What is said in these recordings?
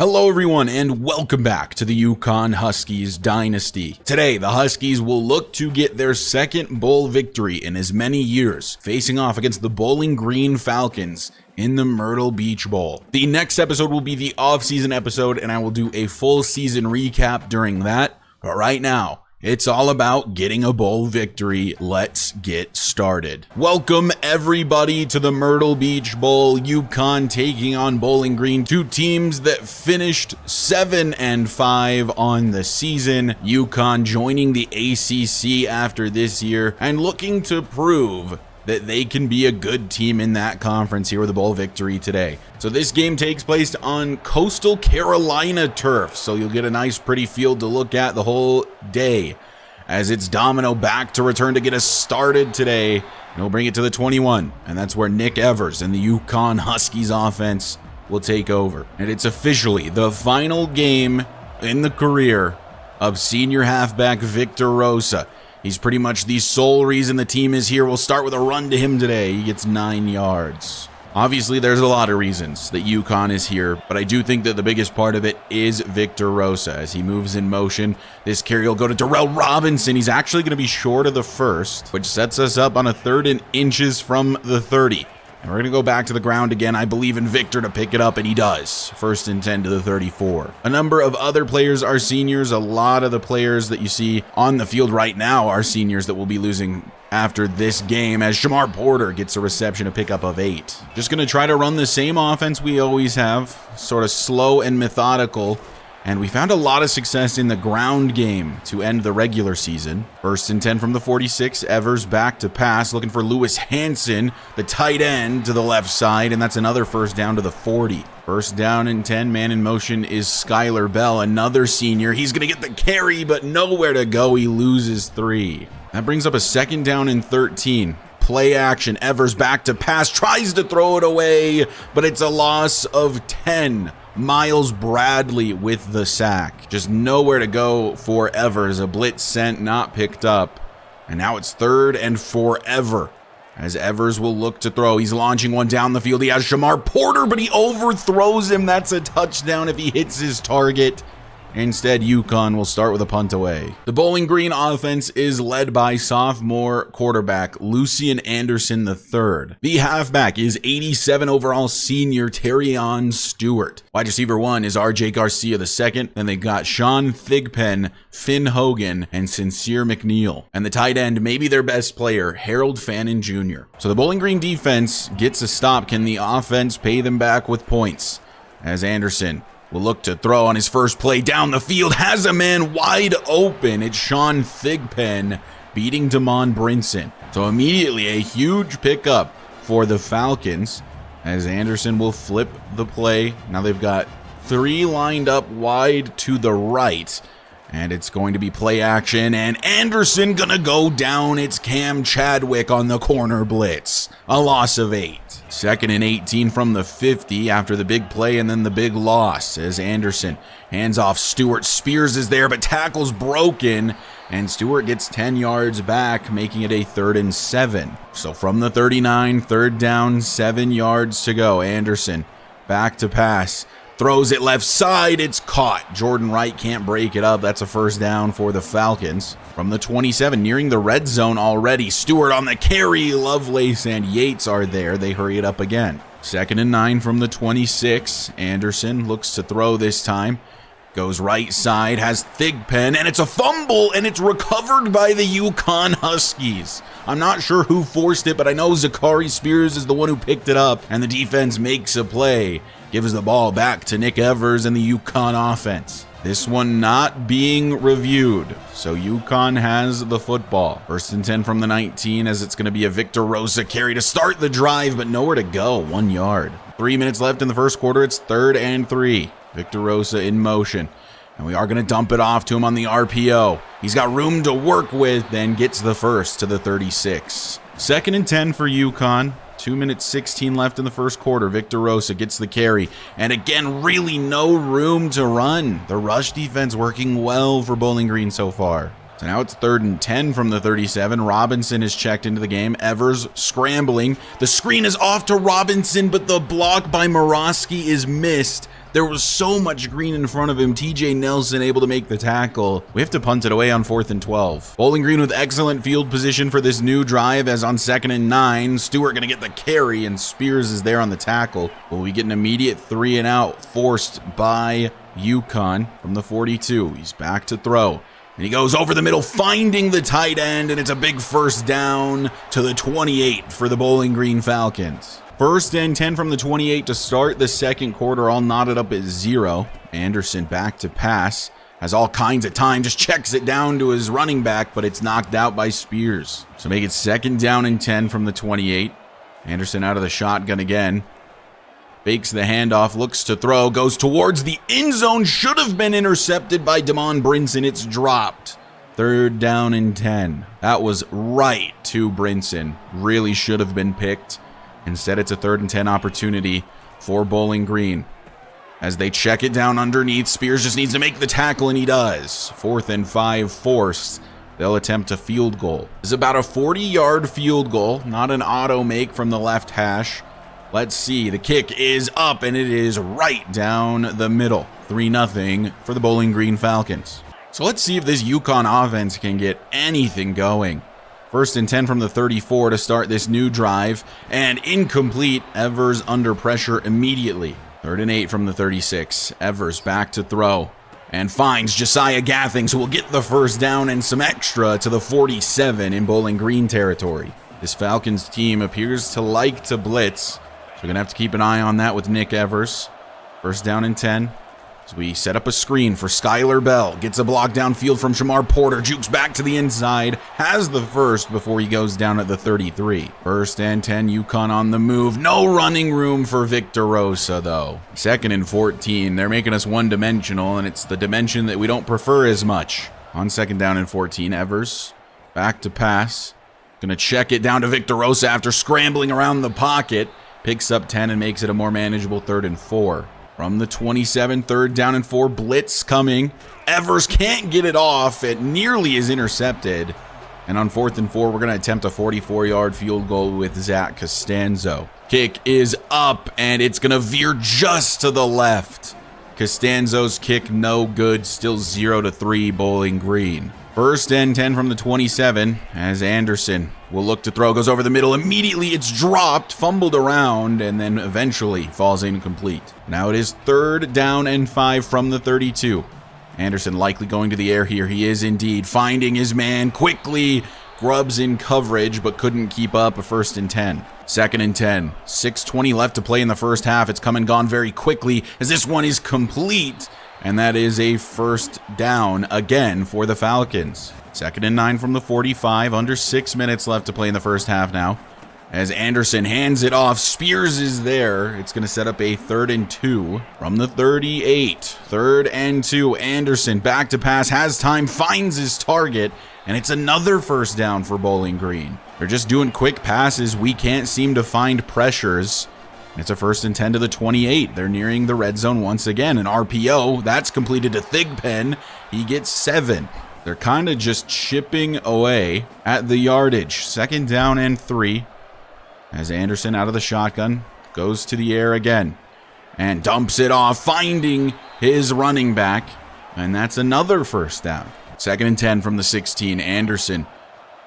Hello everyone and welcome back to the UConn Huskies Dynasty. Today, the Huskies will look to get their second bowl victory in as many years, facing off against the Bowling Green Falcons in the Myrtle Beach Bowl. The next episode will be the off-season episode and I will do a full season recap during that, but right now, it's all about getting a bowl victory. Let's get started. Welcome everybody to the Myrtle Beach Bowl. UConn taking on Bowling Green, two teams that finished 7-5 on the season. UConn joining the ACC after this year and looking to prove that they can be a good team in that conference here with a bowl victory today. So this game takes place on Coastal Carolina turf, so you'll get a nice pretty field to look at the whole day as it's Domino back to return to get us started today. And he'll bring it to the 21, and that's where Nick Evers and the UConn Huskies offense will take over. And it's officially the final game in the career of senior halfback Victor Rosa. He's pretty much the sole reason the team is here. We'll start with a run to him today. He gets 9 yards. Obviously, there's a lot of reasons that UConn is here, but I do think that the biggest part of it is Victor Rosa. As he moves in motion, this carry will go to Darrell Robinson. He's actually going to be short of the first, which sets us up on a 3rd and inches from the 30. And we're going to go back to the ground again. I believe in Victor to pick it up, and he does. 1st and 10 to the 34. A number of other players are seniors. A lot of the players that you see on the field right now are seniors that will be losing after this game, as Shamar Porter gets a reception, a pickup of 8. Just going to try to run the same offense we always have, sort of slow and methodical. And we found a lot of success in the ground game to end the regular season. 1st and 10 from the 46. Evers back to pass, looking for Lewis Hanson, the tight end, to the left side, and that's another first down to the 40. 1st down and 10, man in motion is Skylar Bell, another senior. He's going to get the carry, but nowhere to go. He loses 3. That brings up a 2nd down and 13. Play action. Evers back to pass, tries to throw it away, but it's a loss of 10. Miles Bradley with the sack. Just nowhere to go for Evers. A blitz sent, not picked up. And now it's 3rd and forever as Evers will look to throw. He's launching one down the field. He has Shamar Porter, but he overthrows him. That's a touchdown if he hits his target. Instead, UConn will start with a punt away. The Bowling Green offense is led by sophomore quarterback Lucian Anderson III. The halfback is 87 overall senior Terrion Stewart. Wide receiver 1 is RJ Garcia II. Then they got Sean Thigpen, Finn Hogan, and Sincere McNeil. And the tight end, maybe their best player, Harold Fannin Jr. So the Bowling Green defense gets a stop. Can the offense pay them back with points? As Anderson will look to throw on his first play down the field, has a man wide open. It's Sean Thigpen beating Damon Brinson. So immediately a huge pickup for the Falcons as Anderson will flip the play. Now they've got 3 lined up wide to the right. And it's going to be play action, and Anderson gonna go down. It's Cam Chadwick on the corner blitz. A loss of 8. 2nd and 18 from the 50 after the big play and then the big loss as Anderson hands off Stewart. Spears is there, but tackle's broken, and Stewart gets 10 yards back, making it a 3rd and 7. So from the 39, 3rd down, 7 yards to go. Anderson back to pass. Throws it left side, it's caught. Jordan Wright can't break it up. That's a 1st down for the Falcons. From the 27, nearing the red zone already. Stewart on the carry. Lovelace and Yates are there. They hurry it up again. 2nd and 9 from the 26. Anderson looks to throw this time. Goes right side, has Thigpen, and it's a fumble, and it's recovered by the UConn Huskies. I'm not sure who forced it, but I know Zachary Spears is the one who picked it up, and the defense makes a play. Gives the ball back to Nick Evers and the UConn offense. This one not being reviewed, so UConn has the football. 1st and 10 from the 19 as it's going to be a Victor Rosa carry to start the drive, but nowhere to go, 1 yard. 3 minutes left in the first quarter, it's 3rd and 3. Victor Rosa in motion, and we are going to dump it off to him on the RPO. He's got room to work with, then gets the first to the 36. 2nd and 10 for UConn. 2 minutes 16 left in the first quarter. Victor Rosa gets the carry, and again, really no room to run. The rush defense working well for Bowling Green so far. So now it's 3rd and 10 from the 37. Robinson is checked into the game. Evers scrambling. The screen is off to Robinson, but the block by Morosky is missed. There was so much green in front of him. TJ Nelson able to make the tackle. We have to punt it away on 4th and 12. Bowling Green with excellent field position for this new drive, as on 2nd and 9, Stewart going to get the carry, and Spears is there on the tackle. Will we get an immediate 3 and out forced by UConn from the 42? He's back to throw. And he goes over the middle, finding the tight end, and it's a big first down to the 28 for the Bowling Green Falcons. 1st and 10 from the 28 to start the second quarter, all knotted up at 0. Anderson back to pass, has all kinds of time, just checks it down to his running back, but it's knocked out by Spears. So make it 2nd down and 10 from the 28. Anderson out of the shotgun again. Fakes the handoff, looks to throw, goes towards the end zone, should have been intercepted by Damon Brinson. It's dropped. 3rd down and 10. That was right to Brinson. Really should have been picked. Instead, it's a 3rd and 10 opportunity for Bowling Green. As they check it down underneath, Spears just needs to make the tackle, and he does. 4th and 5 forced. They'll attempt a field goal. It's about a 40-yard field goal, not an auto make from the left hash. Let's see, the kick is up, and it is right down the middle. 3-0 for the Bowling Green Falcons. So let's see if this UConn offense can get anything going. 1st and 10 from the 34 to start this new drive, and incomplete. Evers under pressure immediately. 3rd and 8 from the 36. Evers back to throw, and finds Josiah Gathings, who will get the first down and some extra to the 47 in Bowling Green territory. This Falcons team appears to like to blitz, so we're going to have to keep an eye on that with Nick Evers. 1st down and 10. As we set up a screen for Skylar Bell. Gets a block downfield from Shamar Porter. Jukes back to the inside. Has the first before he goes down at the 33. 1st and 10, UConn on the move. No running room for Victor Rosa, though. 2nd and 14. They're making us one-dimensional, and it's the dimension that we don't prefer as much. On 2nd down and 14, Evers back to pass. Gonna check it down to Victor Rosa after scrambling around the pocket. Picks up 10 and makes it a more manageable 3rd and 4. From the 27, 3rd down and 4, blitz coming. Evers can't get it off. It nearly is intercepted. And on 4th and 4, we're going to attempt a 44-yard field goal with Zach Costanzo. Kick is up, and it's going to veer just to the left. Costanzo's kick no good, still 0-3 Bowling Green. 1st and 10 from the 27 as Anderson will look to throw, goes over the middle. Immediately it's dropped, fumbled around, and then eventually falls incomplete. Now it is 3rd down and 5 from the 32. Anderson likely going to the air here. He is indeed finding his man quickly. Grubs in coverage, but couldn't keep up. A 1st and 10. 2nd and 10. 6:20 left to play in the first half. It's come and gone very quickly as this one is complete. And that is a 1st down again for the Falcons. 2nd and 9 from the 45. Under 6 minutes left to play in the first half now. As Anderson hands it off, Spears is there. It's going to set up a 3rd and 2 from the 38. 3rd and 2. Anderson back to pass, has time, finds his target, and it's another 1st down for Bowling Green. They're just doing quick passes. We can't seem to find pressures. It's a 1st and 10 to the 28. They're nearing the red zone once again. An RPO, that's completed to Thigpen. He gets 7. They're kind of just chipping away at the yardage. 2nd down and 3. As Anderson out of the shotgun goes to the air again and dumps it off, finding his running back. And that's another 1st down. 2nd and 10 from the 16. Anderson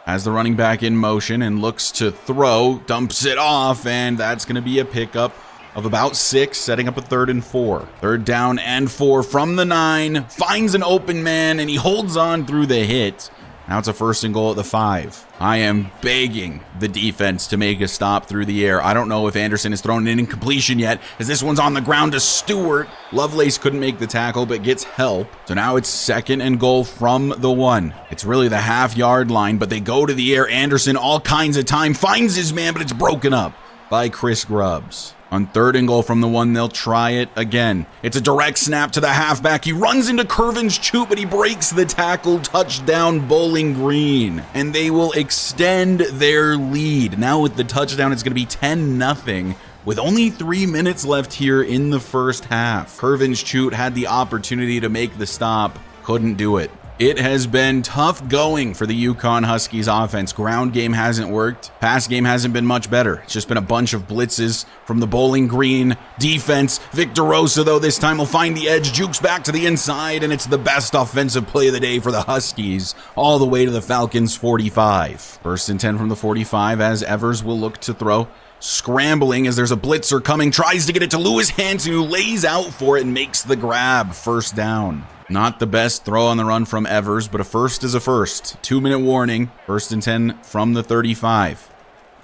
has the running back in motion and looks to throw, dumps it off, and that's going to be a pickup of about 6, setting up a 3rd and 4. 3rd down and 4 from the 9, finds an open man, and he holds on through the hit. Now it's a 1st and goal at the 5. I am begging the defense to make a stop through the air. I don't know if Anderson has thrown an incompletion yet, as this one's on the ground to Stewart. Lovelace couldn't make the tackle, but gets help. So now it's 2nd and goal from the 1. It's really the half-yard line, but they go to the air. Anderson, all kinds of time, finds his man, but it's broken up by Chris Grubbs. On 3rd and goal from the 1, they'll try it again. It's a direct snap to the halfback. He runs into Curvin's Choot, but he breaks the tackle. Touchdown, Bowling Green. And they will extend their lead. Now with the touchdown, it's going to be 10-0. With only 3 minutes left here in the first half. Curvin's Choot had the opportunity to make the stop. Couldn't do it. It has been tough going for the UConn Huskies offense. Ground game hasn't worked. Pass game hasn't been much better. It's just been a bunch of blitzes from the Bowling Green defense. Victor Rosa, though, this time will find the edge, jukes back to the inside, and it's the best offensive play of the day for the Huskies, all the way to the Falcons' 45. First and 10 from the 45 as Evers will look to throw. Scrambling as there's a blitzer coming, tries to get it to Lewis Hanson, who lays out for it and makes the grab. First down. Not the best throw on the run from Evers, but a first is a first. 2-minute warning. First and 10 from the 35.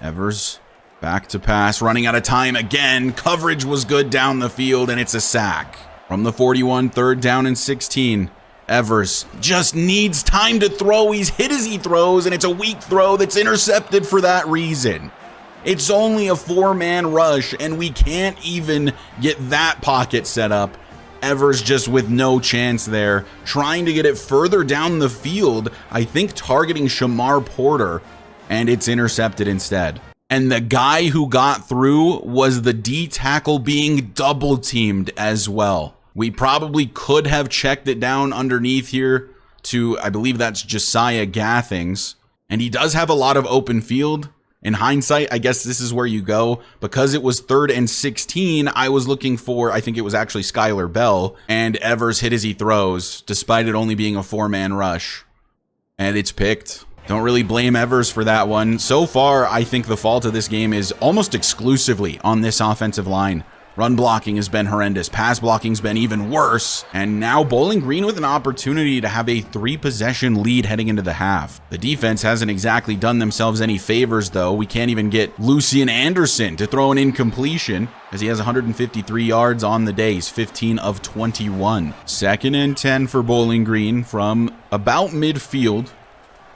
Evers back to pass, running out of time again. Coverage was good down the field, and it's a sack. From the 41, third down and 16. Evers just needs time to throw. He's hit as he throws, and it's a weak throw that's intercepted for that reason. It's only a 4-man rush, and we can't even get that pocket set up. Evers just with no chance there, trying to get it further down the field, I think targeting Shamar Porter, and it's intercepted instead. And the guy who got through was the D tackle being double teamed as well. We probably could have checked it down underneath here to, I believe that's Josiah Gathings, and he does have a lot of open field. In hindsight, I guess this is where you go. Because it was 3rd and 16, I was looking for, I think it was actually Skylar Bell, and Evers hit as he throws, despite it only being a 4-man rush. And it's picked. Don't really blame Evers for that one. So far, I think the fault of this game is almost exclusively on this offensive line. Run blocking has been horrendous. Pass blocking's been even worse. And now Bowling Green with an opportunity to have a 3-possession lead heading into the half. The defense hasn't exactly done themselves any favors, though. We can't even get Lucian Anderson to throw an incompletion, as he has 153 yards on the day. He's 15 of 21. 2nd and 10 for Bowling Green from about midfield.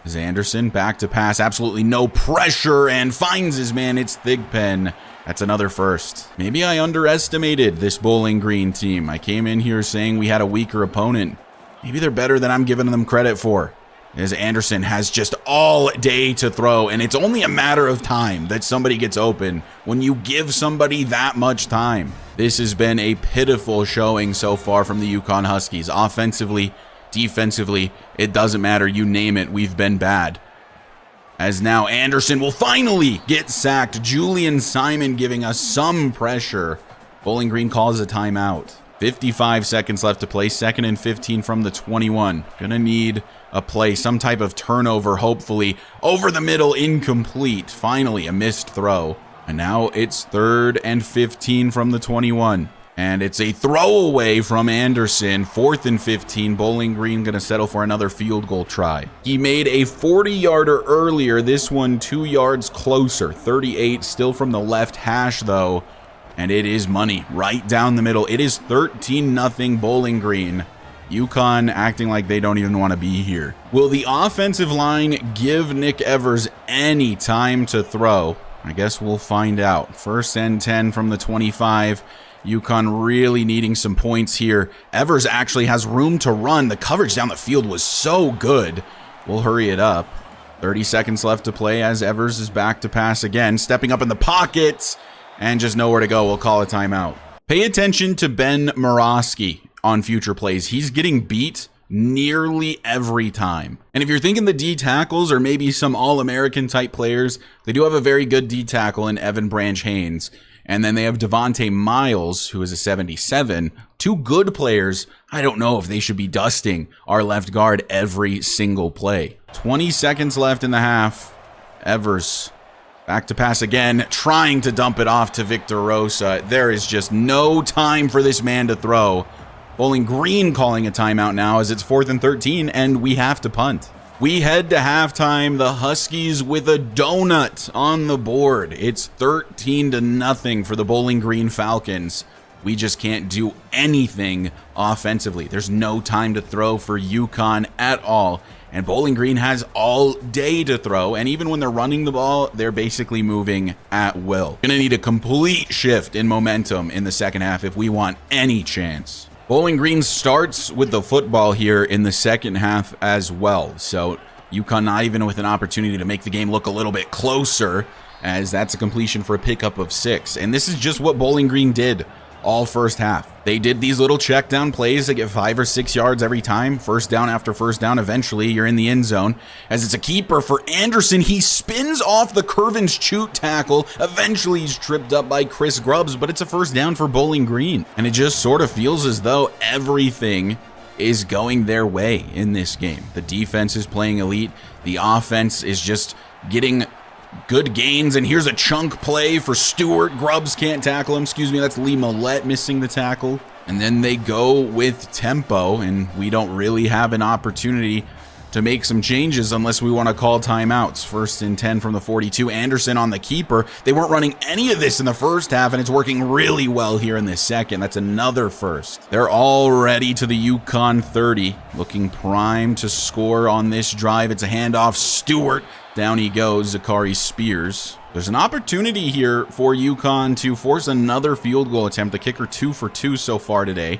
As Anderson back to pass, absolutely no pressure, and finds his man. It's Thigpen. That's another first. Maybe I underestimated this Bowling Green team. I came in here saying we had a weaker opponent. Maybe they're better than I'm giving them credit for. As Anderson has just all day to throw, and it's only a matter of time that somebody gets open when you give somebody that much time. This has been a pitiful showing so far from the UConn Huskies. Offensively, defensively, it doesn't matter. You name it, we've been bad. As now Anderson will finally get sacked. Julian Simon giving us some pressure. Bowling Green calls a timeout. 55 seconds left to play. 2nd and 15 from the 21. Gonna need a play, some type of turnover, hopefully. Over the middle, incomplete. Finally, a missed throw. And now it's 3rd and 15 from the 21. And it's a throwaway from Anderson. 4th and 15. Bowling Green going to settle for another field goal try. He made a 40-yarder earlier. This one 2 yards closer. 38 still from the left hash, though. And it is money right down the middle. It is 13-0 Bowling Green. UConn acting like they don't even want to be here. Will the offensive line give Nick Evers any time to throw? I guess we'll find out. 1st and 10 from the 25. UConn really needing some points here. Evers actually has room to run. The coverage down the field was so good. We'll hurry it up. 30 seconds left to play as Evers is back to pass again. Stepping up in the pocket and just nowhere to go. We'll call a timeout. Pay attention to Ben Morosky on future plays. He's getting beat nearly every time. And if you're thinking the D tackles or maybe some All-American type players, they do have a very good D tackle in Evan Branch Haynes. And then they have Devontae Miles, who is a 77. 2 good players. I don't know if they should be dusting our left guard every single play. 20 seconds left in the half. Evers back to pass again, trying to dump it off to Victor Rosa. There is just no time for this man to throw. Bowling Green calling a timeout now as it's 4th and 13, and we have to punt. We head to halftime. The Huskies with a donut on the board. It's 13-0 for the Bowling Green Falcons. We just can't do anything offensively. There's no time to throw for UConn at all. And Bowling Green has all day to throw. And even when they're running the ball, they're basically moving at will. Gonna need a complete shift in momentum in the second half if we want any chance. Bowling Green starts with the football here in the second half as well. So UConn not even with an opportunity to make the game look a little bit closer, as that's a completion for a pickup of 6. And this is just what Bowling Green did all first half. They did these little check down plays that get 5 or 6 yards every time. First down after first down. Eventually, you're in the end zone. As it's a keeper for Anderson, he spins off the Curvin's Chute tackle. Eventually, he's tripped up by Chris Grubbs, but it's a first down for Bowling Green. And it just sort of feels as though everything is going their way in this game. The defense is playing elite. The offense is just getting good gains, and here's a chunk play for Stewart. Grubbs can't tackle him. Excuse me, that's Lee Millette missing the tackle. And then they go with tempo, and we don't really have an opportunity to make some changes unless we want to call timeouts. 1st and 10 from the 42. Anderson on the keeper. They weren't running any of this in the first half, and it's working really well here in the second. That's another first. They're already to the UConn 30, looking prime to score on this drive. It's a handoff. Stewart. Down he goes, Zachary Spears. There's an opportunity here for UConn to force another field goal attempt. The kicker 2 for 2 so far today.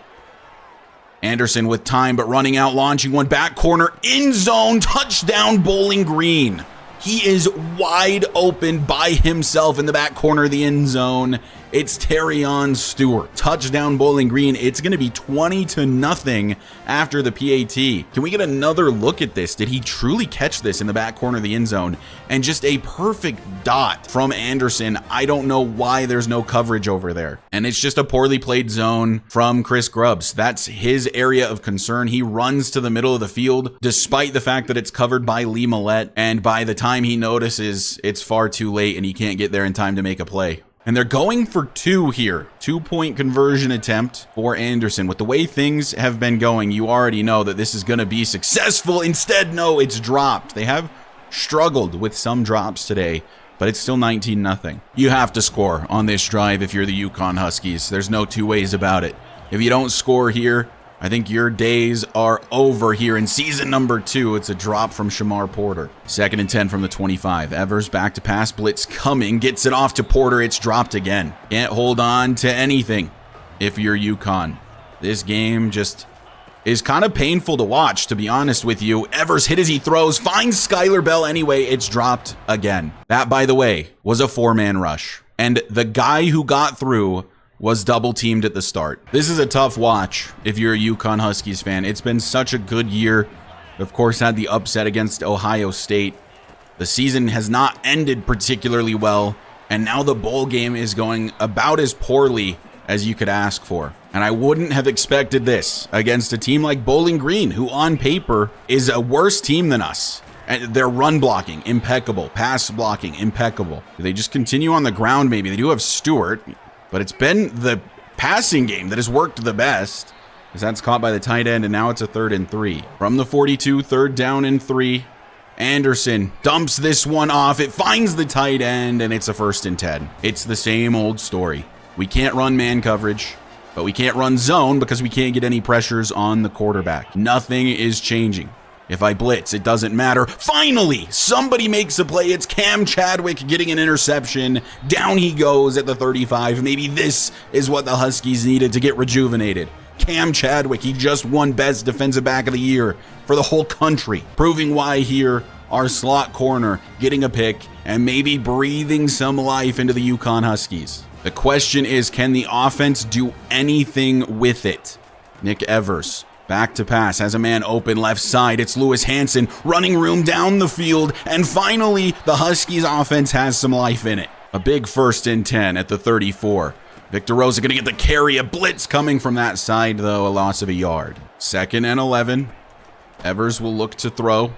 Anderson with time, but running out, launching one back corner, end zone, touchdown Bowling Green. He is wide open by himself in the back corner of the end zone. It's Terrion Stewart. Touchdown Bowling Green. It's going to be 20-0 after the PAT. Can we get another look at this? Did he truly catch this in the back corner of the end zone? And just a perfect dot from Anderson. I don't know why there's no coverage over there. And it's just a poorly played zone from Chris Grubbs. That's his area of concern. He runs to the middle of the field despite the fact that it's covered by Lee Millette. And by the time he notices, it's far too late and he can't get there in time to make a play. And they're going for 2 here. 2-point conversion attempt for Anderson. With the way things have been going, you already know that this is going to be successful. Instead, no, it's dropped. They have struggled with some drops today, but it's still 19-0. You have to score on this drive if you're the UConn Huskies. There's no two ways about it. If you don't score here, I think your days are over here in season number 2. It's a drop from Shamar Porter. 2nd and 10 from the 25. Evers back to pass, blitz coming, gets it off to Porter. It's dropped again. Can't hold on to anything if you're UConn. This game just is kind of painful to watch, to be honest with you. Evers hit as he throws, finds Skylar Bell anyway. It's dropped again. That, by the way, was a 4-man rush. And the guy who got through was double teamed at the start. This is a tough watch if you're a UConn Huskies fan. It's been such a good year. Of course, had the upset against Ohio State. The season has not ended particularly well, and now the bowl game is going about as poorly as you could ask for. And I wouldn't have expected this against a team like Bowling Green, who on paper is a worse team than us. And their run blocking, impeccable. Pass blocking, impeccable. Do they just continue on the ground maybe? They do have Stewart, but it's been the passing game that has worked the best, as that's caught by the tight end, and now it's a 3rd and 3. From the 42, 3rd down and 3. Anderson dumps this one off. It finds the tight end, and it's a 1st and 10. It's the same old story. We can't run man coverage, but we can't run zone because we can't get any pressures on the quarterback. Nothing is changing. If I blitz, it doesn't matter. Finally, somebody makes a play. It's Cam Chadwick getting an interception. Down he goes at the 35. Maybe this is what the Huskies needed to get rejuvenated. Cam Chadwick, he just won Best Defensive Back of the Year for the whole country. Proving why here, our slot corner getting a pick and maybe breathing some life into the UConn Huskies. The question is, can the offense do anything with it? Nick Evers. Back to pass, has a man open left side. It's Lewis Hanson running room down the field. And finally, the Huskies offense has some life in it. A big 1st and 10 at the 34. Victor Rosa going to get the carry. A blitz coming from that side, though, a loss of a yard. 2nd and 11. Evers will look to throw.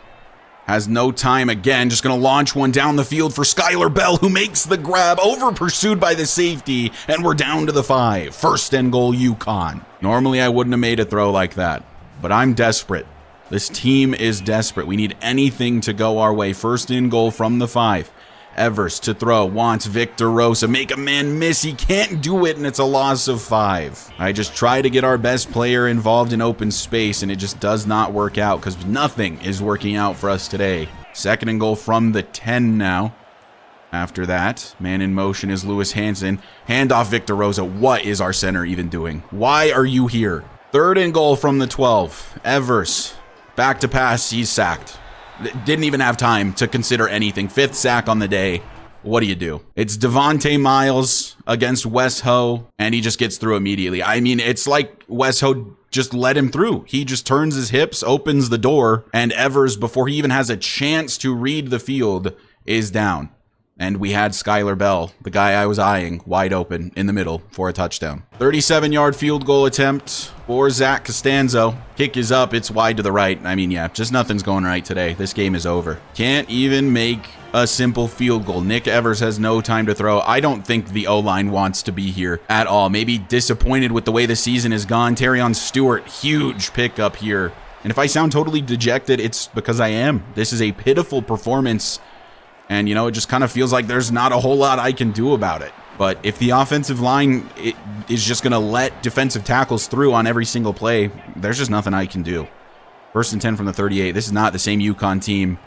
Has no time again. Just going to launch one down the field for Skylar Bell, who makes the grab. Over pursued by the safety, and we're down to the 5. 1st and goal, UConn. Normally, I wouldn't have made a throw like that, but I'm desperate. This team is desperate. We need anything to go our way. 1st and goal from the 5. Evers to throw, wants Victor Rosa. Make a man miss. He can't do it, and it's a loss of 5. I just try to get our best player involved in open space, and it just does not work out because nothing is working out for us today. 2nd and goal from the 10 now. After that, man in motion is Lewis Hanson. Handoff Victor Rosa. What is our center even doing? Why are you here? 3rd and goal from the 12. Evers. Back to pass. He's sacked. Didn't even have time to consider anything. 5th sack on the day. What do you do? It's Devontae Miles against Wes Ho, and he just gets through immediately. I mean, it's like Wes Ho just let him through. He just turns his hips, opens the door, and Evers, before he even has a chance to read the field, is down. And we had Skylar Bell, the guy I was eyeing, wide open in the middle for a touchdown. 37-yard field goal attempt for Zach Costanzo. Kick is up. It's wide to the right. I mean, yeah, just nothing's going right today. This game is over. Can't even make a simple field goal. Nick Evers has no time to throw. I don't think the O-line wants to be here at all. Maybe disappointed with the way the season has gone. Terrion Stewart, huge pickup here. And if I sound totally dejected, it's because I am. This is a pitiful performance. And, you know, it just kind of feels like there's not a whole lot I can do about it. But if the offensive line is just going to let defensive tackles through on every single play, there's just nothing I can do. 1st and 10 from the 38. This is not the same UConn team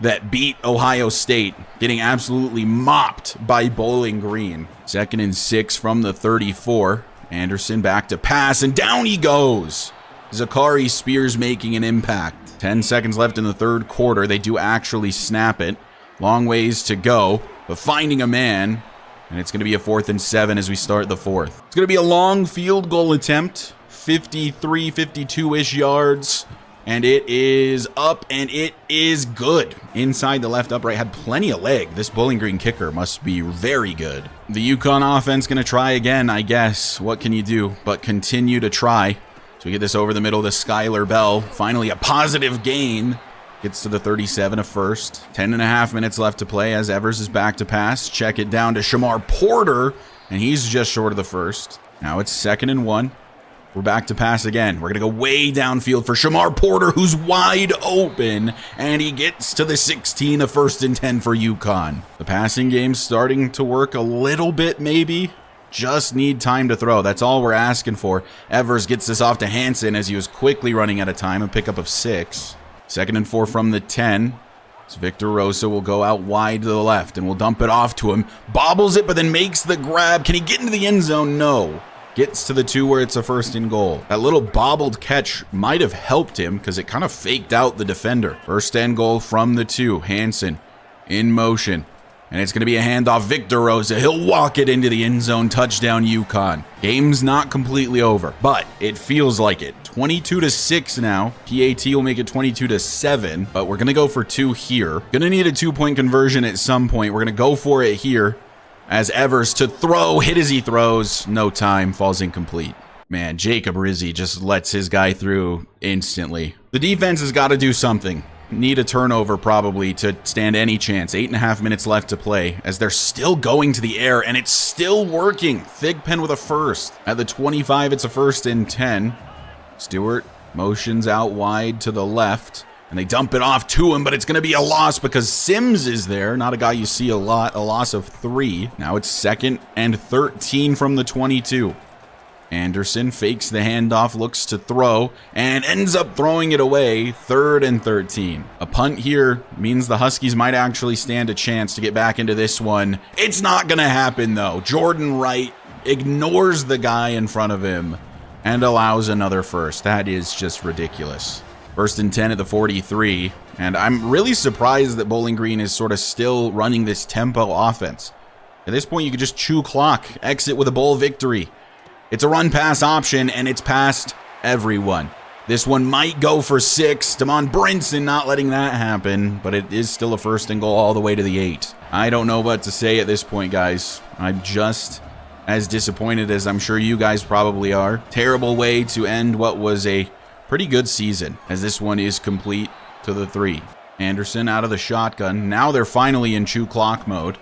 that beat Ohio State, getting absolutely mopped by Bowling Green. 2nd and 6 from the 34. Anderson back to pass, and down he goes. Zachary Spears making an impact. 10 seconds left in the 3rd quarter. They do actually snap it. Long ways to go, but finding a man, and it's going to be a 4th and 7 as we start the 4th. It's going to be a long field goal attempt, 53, 52-ish yards, and it is up, and it is good. Inside the left upright, had plenty of leg. This Bowling Green kicker must be very good. The UConn offense going to try again, I guess. What can you do but continue to try? So we get this over the middle to Skylar Bell. Finally, a positive gain. Gets to the 37 of first. 10.5 minutes left to play as Evers is back to pass. Check it down to Shamar Porter, and he's just short of the first. Now it's 2nd and 1. We're back to pass again. We're going to go way downfield for Shamar Porter, who's wide open, and he gets to the 16 of 1st and 10 for UConn. The passing game's starting to work a little bit, maybe. Just need time to throw. That's all we're asking for. Evers gets this off to Hansen as he was quickly running out of time, a pickup of 6. 2nd and 4 from the 10. So Victor Rosa will go out wide to the left, and we'll dump it off to him. Bobbles it, but then makes the grab. Can he get into the end zone? No. Gets to the 2 where it's a 1st and goal. That little bobbled catch might have helped him because it kind of faked out the defender. 1st and goal from the 2. Hansen in motion. And it's going to be a handoff. Victor Rosa, he'll walk it into the end zone. Touchdown, UConn. Game's not completely over, but it feels like it. 22-6 now. PAT will make it 22-7, but we're going to go for 2 here. Going to need a 2-point conversion at some point. We're going to go for it here as Evers to throw. Hit as he throws. No time. Falls incomplete. Man, Jacob Rizzi just lets his guy through instantly. The defense has got to do something. Need a turnover probably to stand any chance. 8.5 minutes left to play as they're still going to the air, and it's still working. Thigpen with a first. At the 25, it's a 1st and 10. Stewart motions out wide to the left, and they dump it off to him, but it's going to be a loss because Sims is there. Not a guy you see a lot. A loss of 3. Now it's 2nd and 13 from the 22. Anderson fakes the handoff, looks to throw, and ends up throwing it away. 3rd and 13. A punt here means the Huskies might actually stand a chance to get back into this one. It's not going to happen, though. Jordan Wright ignores the guy in front of him and allows another first. That is just ridiculous. 1st and 10 at the 43, and I'm really surprised that Bowling Green is sort of still running this tempo offense. At this point, you could just chew clock, exit with a bowl victory. It's a run-pass option, and it's past everyone. This one might go for 6. Damon Brinson not letting that happen, but it is still a 1st and goal all the way to the 8. I don't know what to say at this point, guys. I'm just as disappointed as I'm sure you guys probably are. Terrible way to end what was a pretty good season, as this one is complete to the 3. Anderson out of the shotgun. Now they're finally in chew clock mode,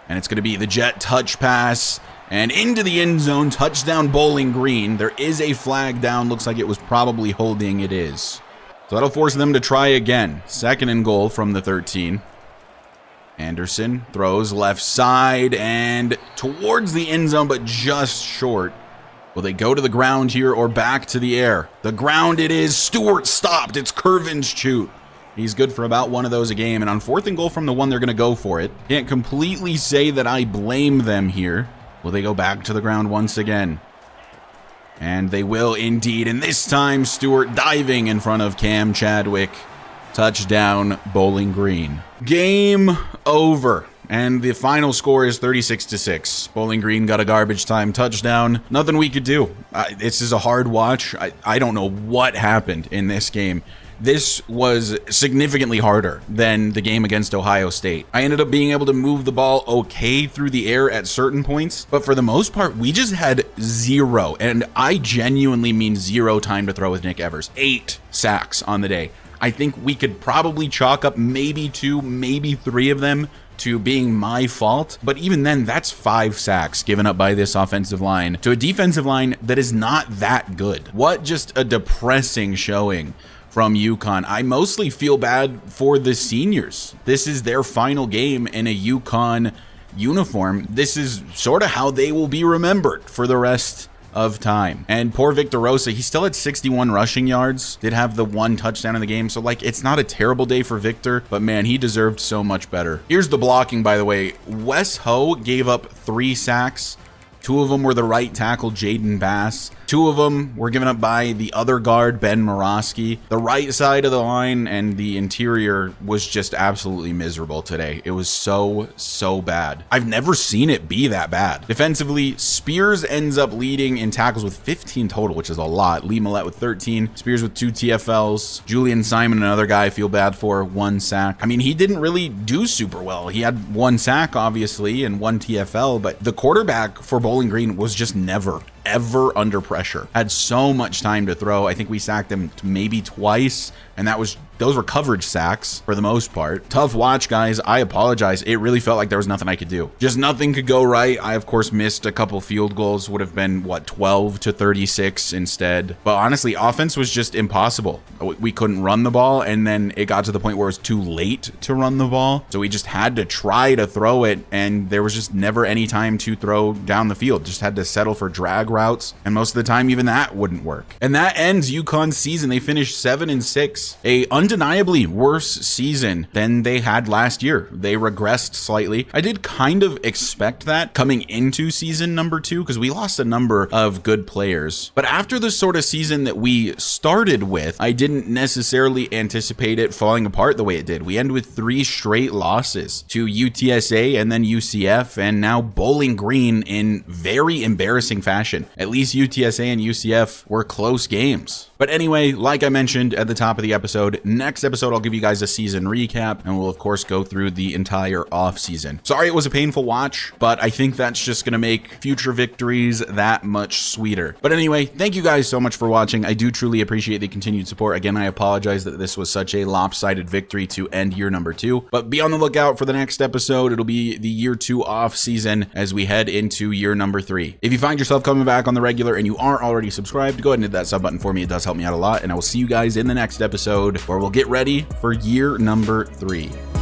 and it's going to be the jet touch pass. And into the end zone, touchdown Bowling Green. There is a flag down. Looks like it was probably holding. It is. So that'll force them to try again. 2nd and goal from the 13. Anderson throws left side and towards the end zone, but just short. Will they go to the ground here or back to the air? The ground it is. Stewart stopped. It's Curvin's He's good for about one of those a game. And on 4th and goal from the 1, they're going to go for it. Can't completely say that I blame them here. Will they go back to the ground once again? And they will indeed. And this time, Stewart diving in front of Cam Chadwick. Touchdown, Bowling Green. Game over. And the final score is 36-6. Bowling Green got a garbage time touchdown. Nothing we could do. This is a hard watch. I don't know what happened in this game. This was significantly harder than the game against Ohio State. I ended up being able to move the ball okay through the air at certain points, but for the most part, we just had zero, and I genuinely mean zero time to throw with Nick Evers. 8 sacks on the day. I think we could probably chalk up maybe 2, maybe 3 of them to being my fault, but even then, that's 5 sacks given up by this offensive line to a defensive line that is not that good. What just a depressing showing from UConn. I mostly feel bad for the seniors. This is their final game in a UConn uniform. This is sort of how they will be remembered for the rest of time. And poor Victor Rosa, he still had 61 rushing yards, did have the 1 touchdown in the game. So like, it's not a terrible day for Victor, but man, he deserved so much better. Here's the blocking, by the way. Wes Ho gave up 3 sacks. 2 of them were the right tackle, Jaden Bass. 2 of them were given up by the other guard, Ben Morosky. The right side of the line and the interior was just absolutely miserable today. It was so bad. I've never seen it be that bad. Defensively, Spears ends up leading in tackles with 15 total, which is a lot. Lee Millette with 13. Spears with 2 TFLs. Julian Simon, another guy I feel bad for, 1 sack. I mean, he didn't really do super well. He had 1 sack, obviously, and 1 TFL, but the quarterback for Bowling Green was just never, ever under pressure. Had so much time to throw. I think we sacked him maybe twice, and those were coverage sacks for the most part. Tough watch, guys. I apologize. It really felt like there was nothing I could do. Just nothing could go right. I, of course, missed a couple field goals. Would have been, what, 12-36 instead. But honestly, offense was just impossible. We couldn't run the ball, and then it got to the point where it was too late to run the ball. So we just had to try to throw it, and there was just never any time to throw down the field. Just had to settle for drag routes, and most of the time, even that wouldn't work. And that ends UConn's season. They finished 7-6. A undeniably worse season than they had last year. They regressed slightly. I did kind of expect that coming into season number 2 because we lost a number of good players. But after the sort of season that we started with, I didn't necessarily anticipate it falling apart the way it did. We end with 3 straight losses to UTSA and then UCF and now Bowling Green in very embarrassing fashion. At least UTSA and UCF were close games. But anyway, like I mentioned at the top of the episode, next episode I'll give you guys a season recap, and we'll of course go through the entire off season. Sorry it was a painful watch, but I think that's just going to make future victories that much sweeter. But anyway, thank you guys so much for watching. I do truly appreciate the continued support. Again, I apologize that this was such a lopsided victory to end year number 2, but be on the lookout for the next episode. It'll be the year 2 off season as we head into year number 3. If you find yourself coming back on the regular and you aren't already subscribed, go ahead and hit that sub button for me. It does help me out a lot, and I will see you guys in the next episode where we'll get ready for year number 3.